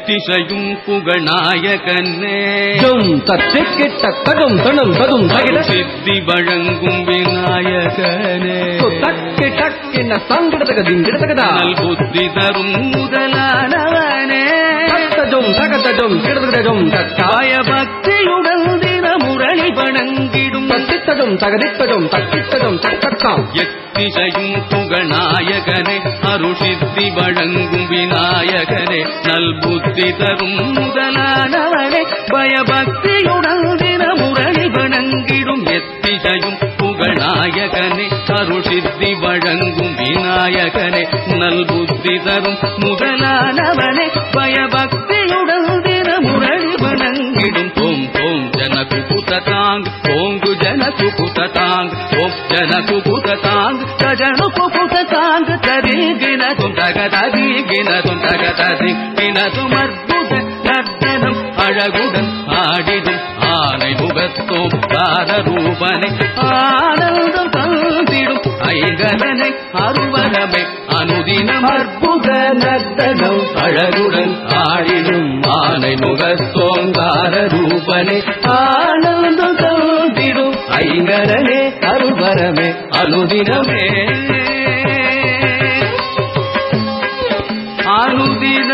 எத்திசையும் புகழ்நாயகனே தத்திக்கிட்டதும் தனும் ததும் சித்தி வழங்கும் விநாயகனே நல் புத்தி தரும் முதலானவனே தாய பக்தியுடன் தினமுரளி வணங்கிடும் தகதித்ததும் தக்கித்ததும் தக்கத்தாம் எத்திசையும் புகழ்நாயகனே அருள்சித்தி வழங்கும் விநாயகனே நல் புத்தி தரும் முதலானவனே பயபக்தியுடன் தினமுரளி வணங்கிடும் எத்திசையும் புகழ்நாயகனே அருள்சித்தி வழங்கும் விநாயகனே நல் புத்தி தரும் முதலானவனே பயபக்தியுடன் தினமுரளி வணங்கிடும் ஓம் ஓம் ஜனகுபுததாங் ஓங்கு ஜனகுபுததாங் ஓம் ஜனகுபுததாங் தஜனுகுபுததாங் தரிகினதும் தகதரிகினதும் தகதரிகினதும் அற்புத நர்த்தனம் அழகுடன் ஆடிடும் ஆனை முகத்தோம் காரரூபனை ஆனந்தம் தந்திடும் ஐகரனை அருவரமை அனுதினம் அற்புத நர்த்தனம் அழகுடன் ஆடிடும் ஆனை முகத்தோங்கார ரூபனை ஆனந்தம் தந்திடும் ஐகரனே அருவரமே அனுதினமே அனுதின